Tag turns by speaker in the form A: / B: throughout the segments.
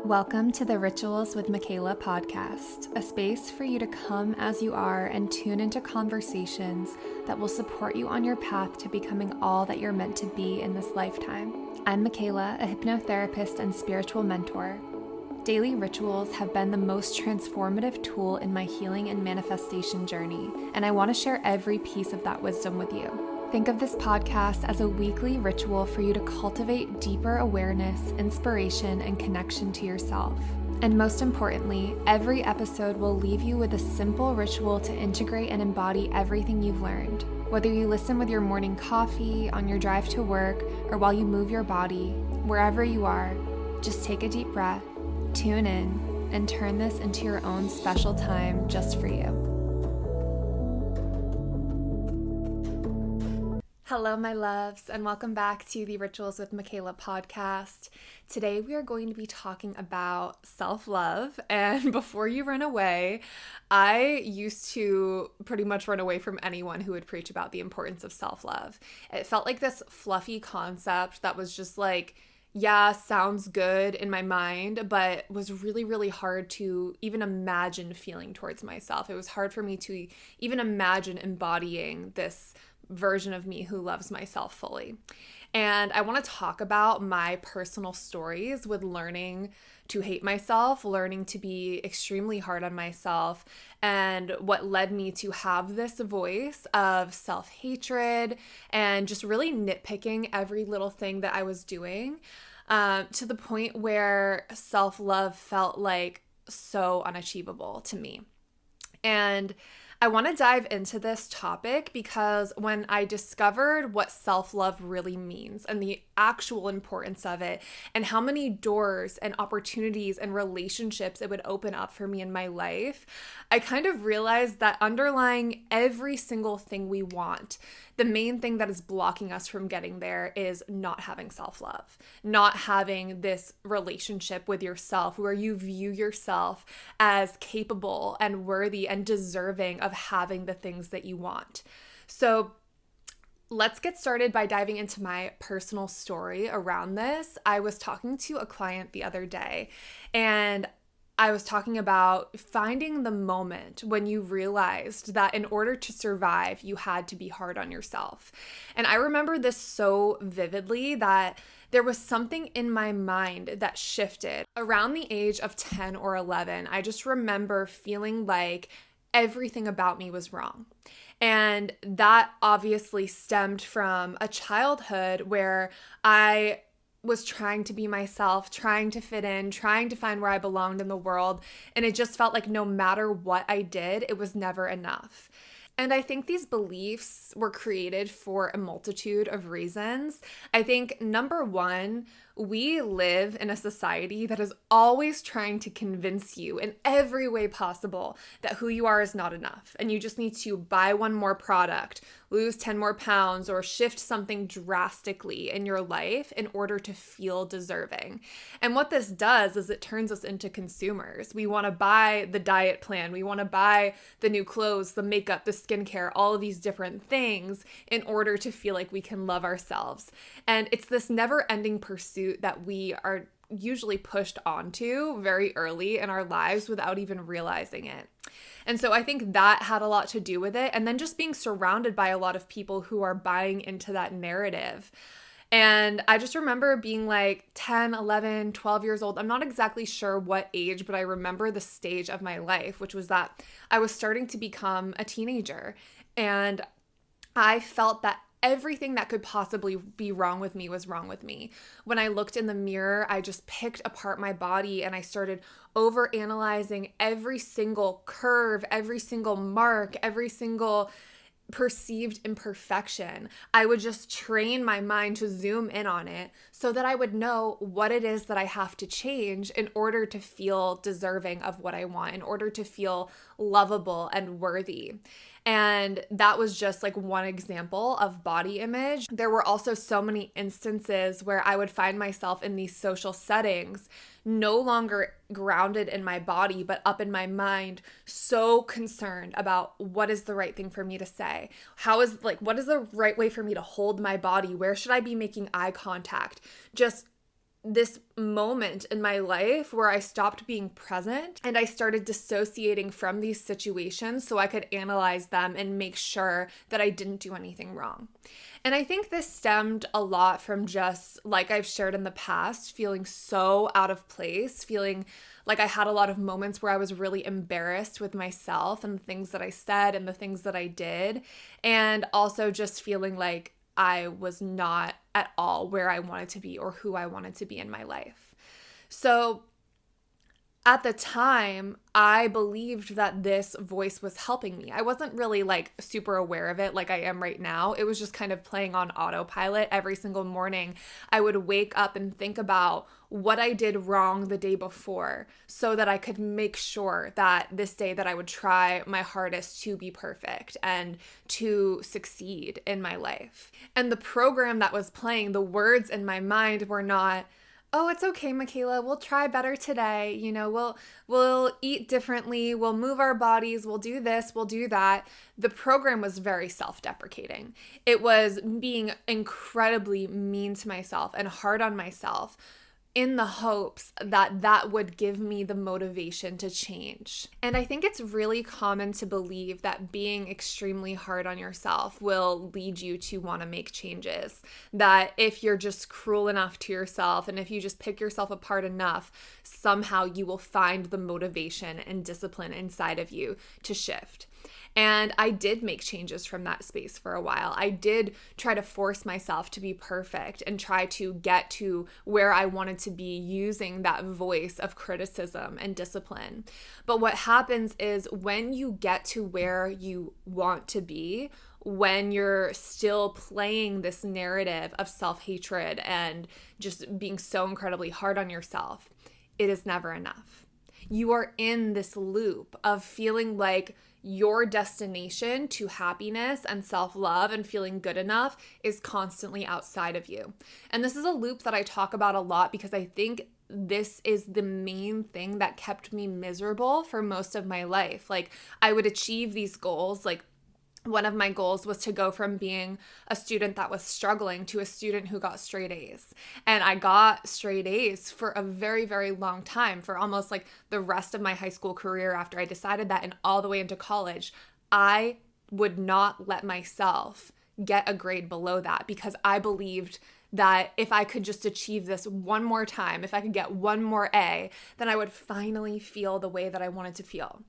A: Welcome to the Rituals with Michaela podcast, a space for you to come as you are and tune into conversations that will support you on your path to becoming all that you're meant to be in this lifetime. I'm Michaela, a hypnotherapist and spiritual mentor. Daily rituals have been the most transformative tool in my healing and manifestation journey, and I want to share every piece of that wisdom with you. Think of this podcast as a weekly ritual for you to cultivate deeper awareness, inspiration, and connection to yourself. And most importantly, every episode will leave you with a simple ritual to integrate and embody everything you've learned. Whether you listen with your morning coffee, on your drive to work, or while you move your body, wherever you are, just take a deep breath, tune in, and turn this into your own special time just for you. Hello, my loves, and welcome back to the Rituals with Michaela podcast. Today, we are going to be talking about self-love, and before you run away, I used to pretty much run away from anyone who would preach about the importance of self-love. It felt like this fluffy concept that was just like, yeah, sounds good in my mind, but was really, really hard to even imagine feeling towards myself. It was hard for me to even imagine embodying this version of me who loves myself fully. And I want to talk about my personal stories with learning to hate myself, learning to be extremely hard on myself, and what led me to have this voice of self-hatred and just really nitpicking every little thing that I was doing, to the point where self-love felt like so unachievable to me. And I want to dive into this topic because when I discovered what self-love really means and the actual importance of it and how many doors and opportunities and relationships it would open up for me in my life, I kind of realized that underlying every single thing we want, the main thing that is blocking us from getting there is not having self-love, not having this relationship with yourself where you view yourself as capable and worthy and deserving of having the things that you want. So let's get started by diving into my personal story around this. I was talking to a client the other day, and I was talking about finding the moment when you realized that in order to survive, you had to be hard on yourself. And I remember this so vividly that there was something in my mind that shifted around the age of 10 or 11. I just remember feeling like everything about me was wrong. And that obviously stemmed from a childhood where I was trying to be myself, trying to fit in, trying to find where I belonged in the world. And it just felt like no matter what I did, it was never enough. And I think these beliefs were created for a multitude of reasons. I think number one, we live in a society that is always trying to convince you in every way possible that who you are is not enough. And you just need to buy one more product, lose 10 more pounds, or shift something drastically in your life in order to feel deserving. And what this does is it turns us into consumers. We want to buy the diet plan. We want to buy the new clothes, the makeup, the skincare, all of these different things in order to feel like we can love ourselves. And it's this never-ending pursuit that we are usually pushed onto very early in our lives without even realizing it. And so I think that had a lot to do with it. And then just being surrounded by a lot of people who are buying into that narrative. And I just remember being like 10, 11, 12 years old. I'm not exactly sure what age, but I remember the stage of my life, which was that I was starting to become a teenager. And I felt that everything that could possibly be wrong with me was wrong with me. When I looked in the mirror, I just picked apart my body and I started overanalyzing every single curve, every single mark, every single perceived imperfection. I would just train my mind to zoom in on it so that I would know what it is that I have to change in order to feel deserving of what I want, in order to feel lovable and worthy. And that was just like one example of body image. There were also so many instances where I would find myself in these social settings, no longer grounded in my body, but up in my mind, so concerned about what is the right thing for me to say? What is the right way for me to hold my body? Where should I be making eye contact? Just this moment in my life where I stopped being present and I started dissociating from these situations so I could analyze them and make sure that I didn't do anything wrong. And I think this stemmed a lot from just, like I've shared in the past, feeling so out of place, feeling like I had a lot of moments where I was really embarrassed with myself and the things that I said and the things that I did. And also just feeling like I was not at all where I wanted to be or who I wanted to be in my life. So at the time, I believed that this voice was helping me. I wasn't really like super aware of it like I am right now. It was just kind of playing on autopilot every single morning. I would wake up and think about what I did wrong the day before so that I could make sure that this day that I would try my hardest to be perfect and to succeed in my life. And the program that was playing, the words in my mind were not, oh, it's okay, Michaela, we'll try better today. You know, we'll eat differently, we'll move our bodies, we'll do this, we'll do that. The program was very self-deprecating. It was being incredibly mean to myself and hard on myself in the hopes that that would give me the motivation to change. And I think it's really common to believe that being extremely hard on yourself will lead you to want to make changes. That if you're just cruel enough to yourself and if you just pick yourself apart enough, somehow you will find the motivation and discipline inside of you to shift. And I did make changes from that space for a while. I did try to force myself to be perfect and try to get to where I wanted to be using that voice of criticism and discipline. But what happens is when you get to where you want to be, when you're still playing this narrative of self-hatred and just being so incredibly hard on yourself, it is never enough. You are in this loop of feeling like your destination to happiness and self-love and feeling good enough is constantly outside of you. And this is a loop that I talk about a lot because I think this is the main thing that kept me miserable for most of my life. Like, I would achieve these goals, like one of my goals was to go from being a student that was struggling to a student who got straight A's. And I got straight A's for a very, very long time, for almost like the rest of my high school career after I decided that, and all the way into college. I would not let myself get a grade below that because I believed that if I could just achieve this one more time, if I could get one more A, then I would finally feel the way that I wanted to feel.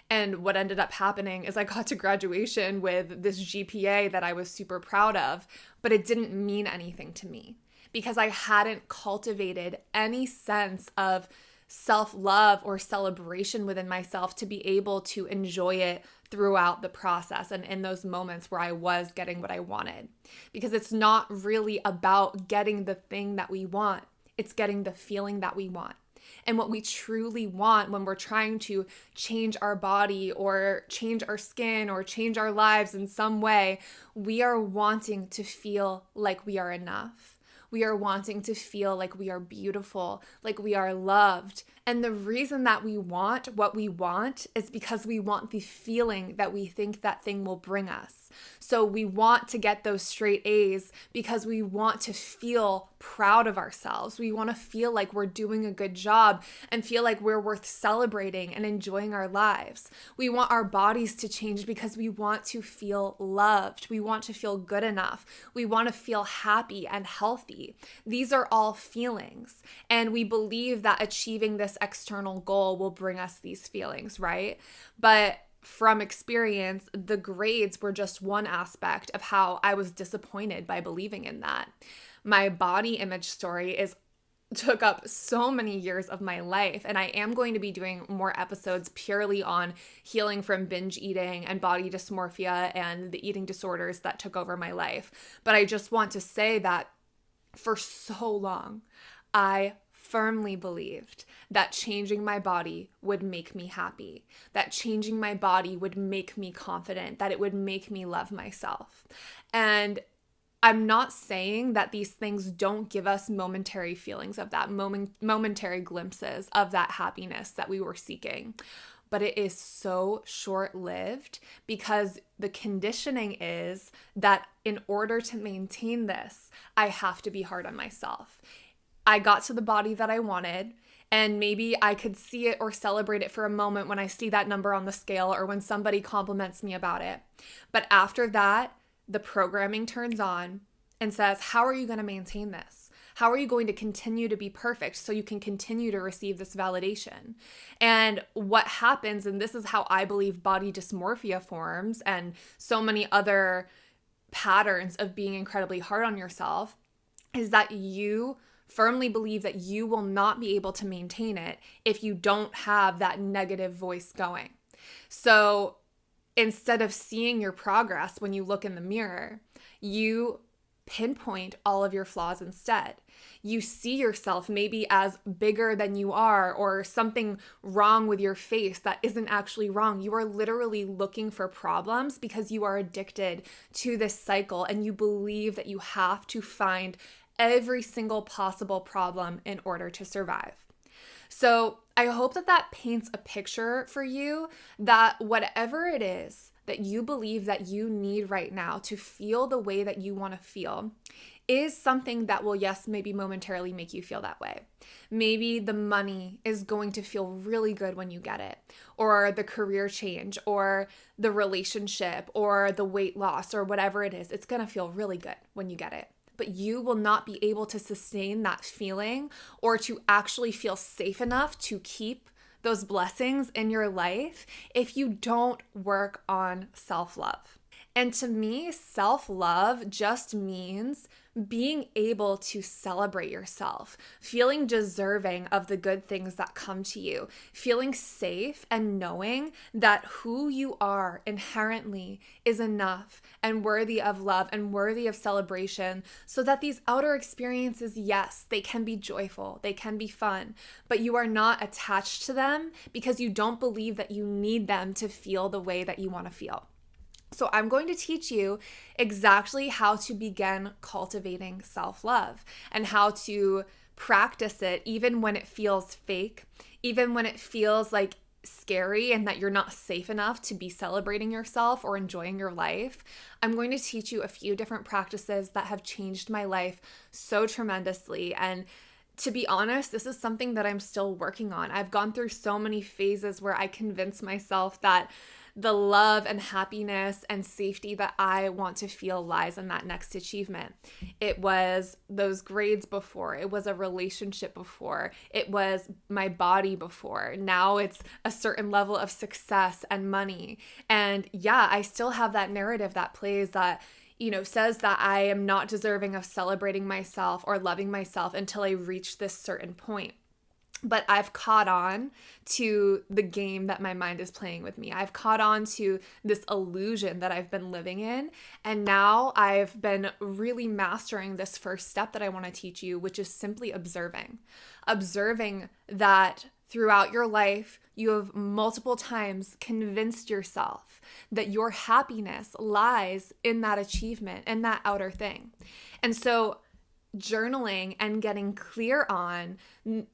A: And what ended up happening is I got to graduation with this GPA that I was super proud of, but it didn't mean anything to me because I hadn't cultivated any sense of self-love or celebration within myself to be able to enjoy it throughout the process and in those moments where I was getting what I wanted. Because it's not really about getting the thing that we want, it's getting the feeling that we want. And what we truly want when we're trying to change our body or change our skin or change our lives in some way, we are wanting to feel like we are enough. We are wanting to feel like we are beautiful, like we are loved. And the reason that we want what we want is because we want the feeling that we think that thing will bring us. So we want to get those straight A's because we want to feel proud of ourselves. We want to feel like we're doing a good job and feel like we're worth celebrating and enjoying our lives. We want our bodies to change because we want to feel loved. We want to feel good enough. We want to feel happy and healthy. These are all feelings. And we believe that achieving this external goal will bring us these feelings, right? But from experience, the grades were just one aspect of how I was disappointed by believing in that. My body image story took up so many years of my life, and I am going to be doing more episodes purely on healing from binge eating and body dysmorphia and the eating disorders that took over my life. But I just want to say that for so long, I firmly believed that changing my body would make me happy, that changing my body would make me confident, that it would make me love myself. And I'm not saying that these things don't give us momentary feelings of that, momentary glimpses of that happiness that we were seeking. But it is so short-lived because the conditioning is that in order to maintain this, I have to be hard on myself. I got to the body that I wanted, and maybe I could see it or celebrate it for a moment when I see that number on the scale or when somebody compliments me about it. But after that, the programming turns on and says, how are you going to maintain this? How are you going to continue to be perfect so you can continue to receive this validation? And what happens, and this is how I believe body dysmorphia forms and so many other patterns of being incredibly hard on yourself, is that you firmly believe that you will not be able to maintain it if you don't have that negative voice going. So instead of seeing your progress when you look in the mirror, you pinpoint all of your flaws instead. You see yourself maybe as bigger than you are, or something wrong with your face that isn't actually wrong. You are literally looking for problems because you are addicted to this cycle and you believe that you have to find every single possible problem in order to survive. So I hope that that paints a picture for you that whatever it is that you believe that you need right now to feel the way that you want to feel is something that will, yes, maybe momentarily make you feel that way. Maybe the money is going to feel really good when you get it, or the career change, or the relationship, or the weight loss, or whatever it is. It's going to feel really good when you get it. But you will not be able to sustain that feeling or to actually feel safe enough to keep those blessings in your life if you don't work on self-love. And to me, self-love just means being able to celebrate yourself, feeling deserving of the good things that come to you, feeling safe and knowing that who you are inherently is enough and worthy of love and worthy of celebration, so that these outer experiences, yes, they can be joyful, they can be fun, but you are not attached to them because you don't believe that you need them to feel the way that you want to feel. So I'm going to teach you exactly how to begin cultivating self-love and how to practice it even when it feels fake, even when it feels like scary and that you're not safe enough to be celebrating yourself or enjoying your life. I'm going to teach you a few different practices that have changed my life so tremendously. And to be honest, this is something that I'm still working on. I've gone through so many phases where I convince myself that the love and happiness and safety that I want to feel lies in that next achievement. It was those grades before. It was a relationship before. It was my body before. Now it's a certain level of success and money. And yeah, I still have that narrative that plays that, says that I am not deserving of celebrating myself or loving myself until I reach this certain point. But I've caught on to the game that my mind is playing with me. I've caught on to this illusion that I've been living in. And now I've been really mastering this first step that I want to teach you, which is simply observing. Observing that throughout your life, you have multiple times convinced yourself that your happiness lies in that achievement and that outer thing. And so journaling and getting clear on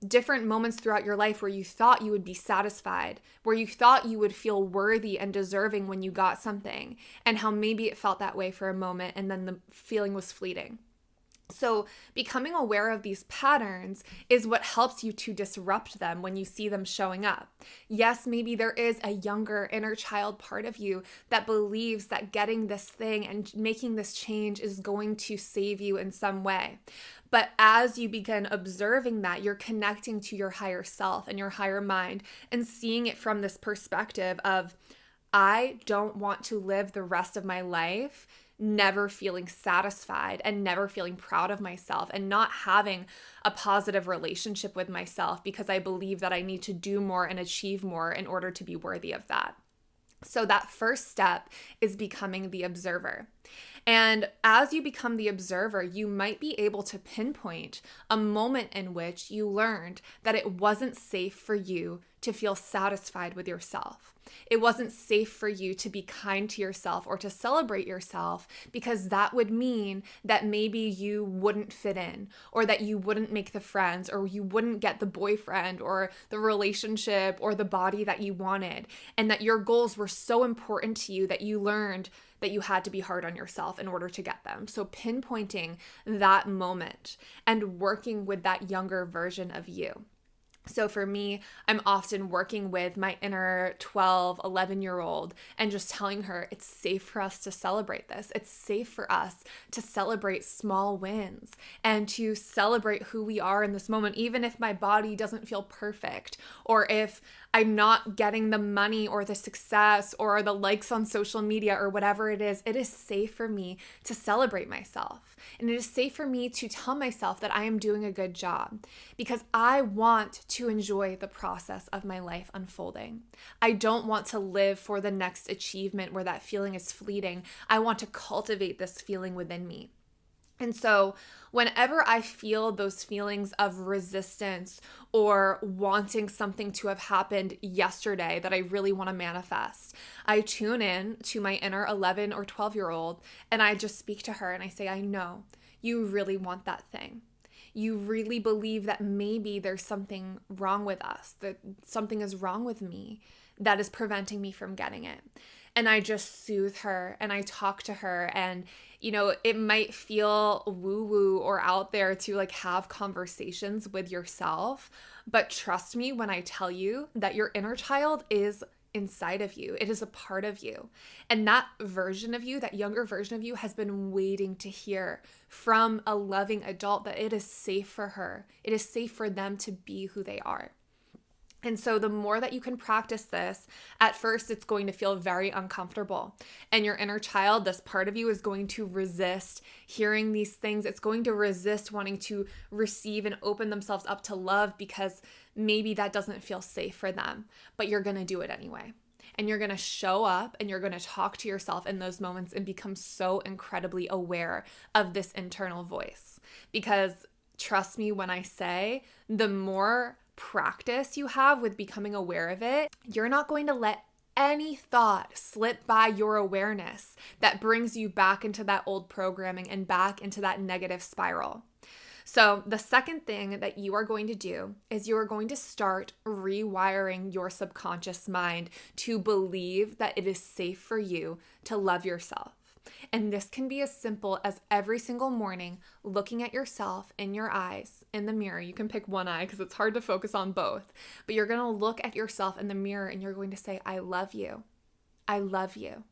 A: different moments throughout your life where you thought you would be satisfied, where you thought you would feel worthy and deserving when you got something, and how maybe it felt that way for a moment and then the feeling was fleeting. So becoming aware of these patterns is what helps you to disrupt them when you see them showing up. Yes, maybe there is a younger inner child part of you that believes that getting this thing and making this change is going to save you in some way. But as you begin observing that, you're connecting to your higher self and your higher mind and seeing it from this perspective of, I don't want to live the rest of my life never feeling satisfied and never feeling proud of myself and not having a positive relationship with myself because I believe that I need to do more and achieve more in order to be worthy of that. So that first step is becoming the observer. And as you become the observer, you might be able to pinpoint a moment in which you learned that it wasn't safe for you to feel satisfied with yourself. It wasn't safe for you to be kind to yourself or to celebrate yourself because that would mean that maybe you wouldn't fit in, or that you wouldn't make the friends, or you wouldn't get the boyfriend or the relationship or the body that you wanted, and that your goals were so important to you that you learned that you had to be hard on yourself in order to get them. So pinpointing that moment and working with that younger version of you. So for me, I'm often working with my inner 12, 11-year-old and just telling her it's safe for us to celebrate this. It's safe for us to celebrate small wins and to celebrate who we are in this moment, even if my body doesn't feel perfect, or if I'm not getting the money or the success or the likes on social media or whatever it is safe for me to celebrate myself. And it is safe for me to tell myself that I am doing a good job because I want to enjoy the process of my life unfolding. I don't want to live for the next achievement where that feeling is fleeting. I want to cultivate this feeling within me. And so whenever I feel those feelings of resistance or wanting something to have happened yesterday that I really want to manifest, I tune in to my inner 11 or 12-year-old and I just speak to her and I say, I know you really want that thing. You really believe that maybe there's something wrong with us, that something is wrong with me that is preventing me from getting it. And I just soothe her and I talk to her, and it might feel woo-woo or out there to like have conversations with yourself, but trust me when I tell you that your inner child is inside of you. It is a part of you. And that version of you, that younger version of you, has been waiting to hear from a loving adult that it is safe for her. It is safe for them to be who they are. And so the more that you can practice this, at first it's going to feel very uncomfortable. And your inner child, this part of you, is going to resist hearing these things. It's going to resist wanting to receive and open themselves up to love because maybe that doesn't feel safe for them. But you're going to do it anyway. And you're going to show up and you're going to talk to yourself in those moments and become so incredibly aware of this internal voice. Because trust me when I say, the more practice you have with becoming aware of it, you're not going to let any thought slip by your awareness that brings you back into that old programming and back into that negative spiral. So the second thing that you are going to do is you are going to start rewiring your subconscious mind to believe that it is safe for you to love yourself. And this can be as simple as every single morning looking at yourself in your eyes in the mirror. You can pick one eye because it's hard to focus on both. But you're going to look at yourself in the mirror and you're going to say, I love you. I love you.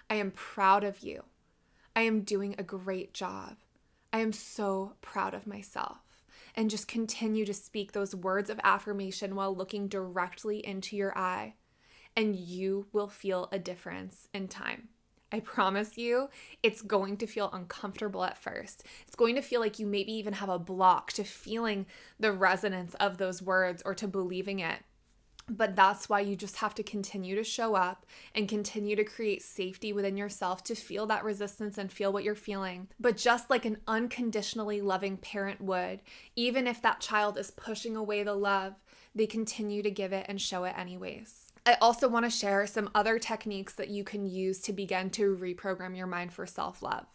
A: I am proud of you. I am doing a great job. I am so proud of myself. And just continue to speak those words of affirmation while looking directly into your eye. And you will feel a difference in time. I promise you, it's going to feel uncomfortable at first. It's going to feel like you maybe even have a block to feeling the resonance of those words or to believing it. But that's why you just have to continue to show up and continue to create safety within yourself to feel that resistance and feel what you're feeling. But just like an unconditionally loving parent would, even if that child is pushing away the love, they continue to give it and show it anyways. I also want to share some other techniques that you can use to begin to reprogram your mind for self-love.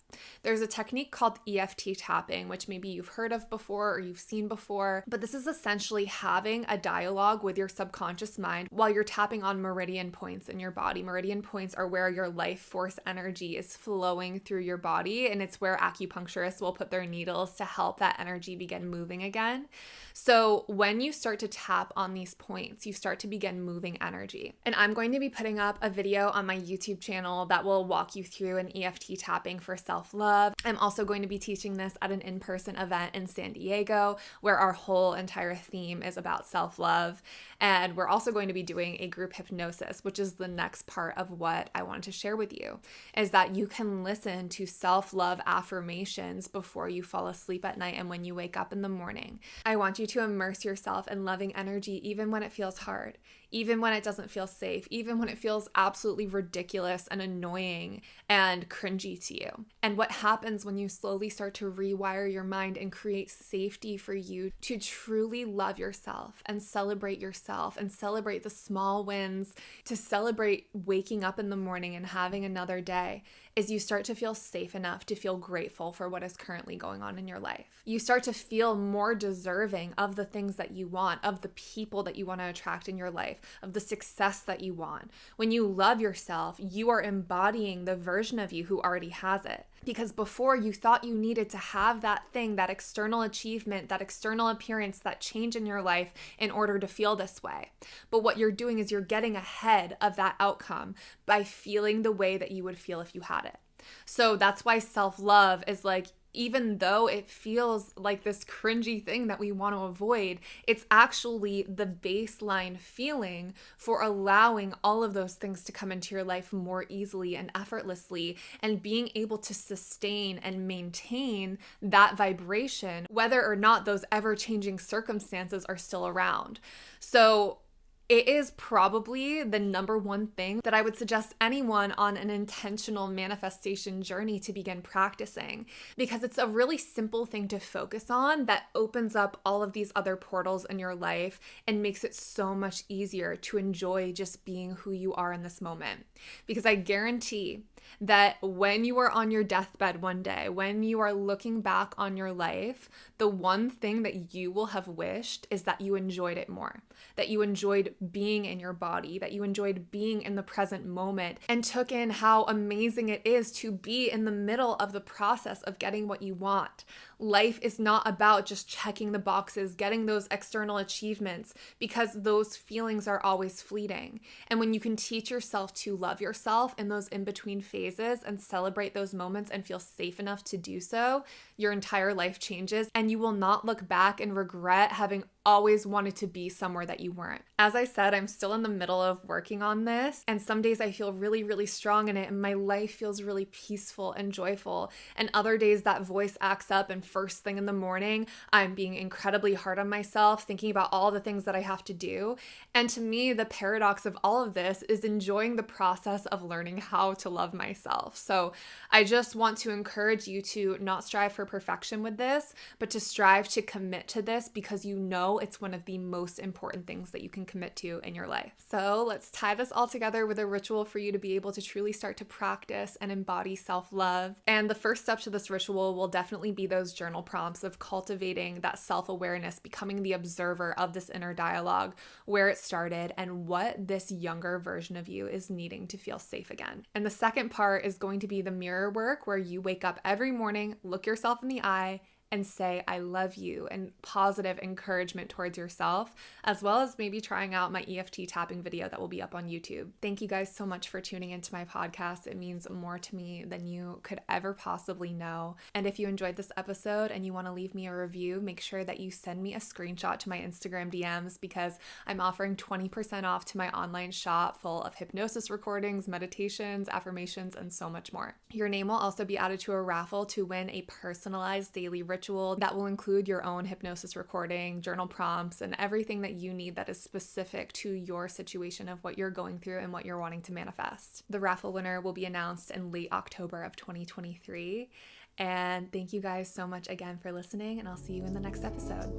A: There's a technique called EFT tapping, which maybe you've heard of before or you've seen before, but this is essentially having a dialogue with your subconscious mind while you're tapping on meridian points in your body. Meridian points are where your life force energy is flowing through your body, and it's where acupuncturists will put their needles to help that energy begin moving again. So when you start to tap on these points, you start to begin moving energy. And I'm going to be putting up a video on my YouTube channel that will walk you through an EFT tapping for self-love. I'm also going to be teaching this at an in-person event in San Diego where our whole entire theme is about self-love. And we're also going to be doing a group hypnosis, which is the next part of what I wanted to share with you, is that you can listen to self-love affirmations before you fall asleep at night and when you wake up in the morning. I want you to immerse yourself in loving energy even when it feels hard, even when it doesn't feel safe, even when it feels absolutely ridiculous and annoying and cringy to you. And what happens when you slowly start to rewire your mind and create safety for you to truly love yourself and celebrate the small wins, to celebrate waking up in the morning and having another day, is you start to feel safe enough to feel grateful for what is currently going on in your life. You start to feel more deserving of the things that you want, of the people that you want to attract in your life, of the success that you want. When you love yourself, you are embodying the version of you who already has it. Because before, you thought you needed to have that thing, that external achievement, that external appearance, that change in your life in order to feel this way. But what you're doing is you're getting ahead of that outcome by feeling the way that you would feel if you had it. So that's why self-love is like, even though it feels like this cringy thing that we want to avoid, it's actually the baseline feeling for allowing all of those things to come into your life more easily and effortlessly, and being able to sustain and maintain that vibration, whether or not those ever-changing circumstances are still around. So it is probably the number one thing that I would suggest anyone on an intentional manifestation journey to begin practicing, because it's a really simple thing to focus on that opens up all of these other portals in your life and makes it so much easier to enjoy just being who you are in this moment. Because I guarantee that when you are on your deathbed one day, when you are looking back on your life, the one thing that you will have wished is that you enjoyed it more, that you enjoyed being in your body, that you enjoyed being in the present moment, and took in how amazing it is to be in the middle of the process of getting what you want. Life is not about just checking the boxes, getting those external achievements, because those feelings are always fleeting. And when you can teach yourself to love yourself in those in-between phases and celebrate those moments and feel safe enough to do so, your entire life changes, and you will not look back and regret having always wanted to be somewhere that you weren't. As I said, I'm still in the middle of working on this, and some days I feel really, really strong in it, and my life feels really peaceful and joyful. And other days that voice acts up, and first thing in the morning, I'm being incredibly hard on myself, thinking about all the things that I have to do. And to me, the paradox of all of this is enjoying the process of learning how to love myself. So I just want to encourage you to not strive for perfection with this, but to strive to commit to this, because you know it's one of the most important things that you can commit to in your life. So let's tie this all together with a ritual for you to be able to truly start to practice and embody self-love. And the first step to this ritual will definitely be those journal prompts of cultivating that self-awareness, becoming the observer of this inner dialogue, where it started and what this younger version of you is needing to feel safe again. And the second part is going to be the mirror work, where you wake up every morning, look yourself in the eye, and say, I love you, and positive encouragement towards yourself, as well as maybe trying out my EFT tapping video that will be up on YouTube. Thank you guys so much for tuning into my podcast. It means more to me than you could ever possibly know. And if you enjoyed this episode and you want to leave me a review, make sure that you send me a screenshot to my Instagram DMs, because I'm offering 20% off to my online shop full of hypnosis recordings, meditations, affirmations, and so much more. Your name will also be added to a raffle to win a personalized daily ritual that will include your own hypnosis recording, journal prompts, and everything that you need that is specific to your situation of what you're going through and what you're wanting to manifest. The raffle winner will be announced in late October of 2023. And thank you guys so much again for listening, and I'll see you in the next episode.